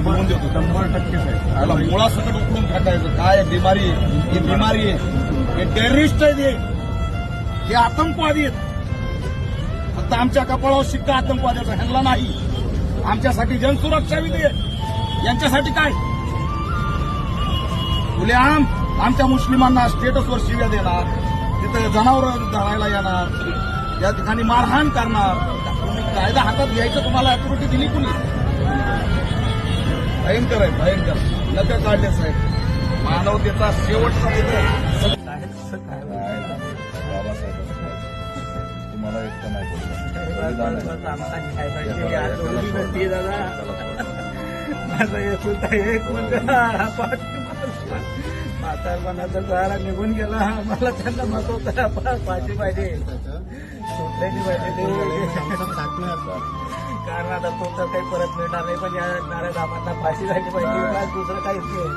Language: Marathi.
बनवून देतो 100% साहेब. याला मुळासकट उकळून टाकायचं. काय बिमारी ही बिमारी आहे. हे टेररिस्ट आहेत, हे आतंकवादी आहेत. फक्त आमच्या कपाळावर शिक्का आतंकवाद्याचा, ह्यांना नाही. आमच्यासाठी जनसुरक्षा विधी आहे, यांच्यासाठी काय खुलेआम आमच्या मुस्लिमांना स्टेटसवर शिव्या देणार, तिथे जनावरं धरायला येणार, या ठिकाणी मारहाण करणार. तुम्ही कायदा हातात घ्यायचं तुम्हाला अथॉरिटी दिली कुणी? भयंकर आहे, भयंकर. नका काढले साहेब. मानवतेचा शेवटचा मित्र तुम्हाला एकटं नाही म्हातारपणाचा सहारा निघून गेला. मला त्यांना महत्वाचा फाशी पाहिजे, सुटल्याची पाहिजे. कारण आता तो तर काही परत मिळणार नाही, पण या येणाऱ्या दामांना फाशी झाली पाहिजे. दुसरं काहीच नाही.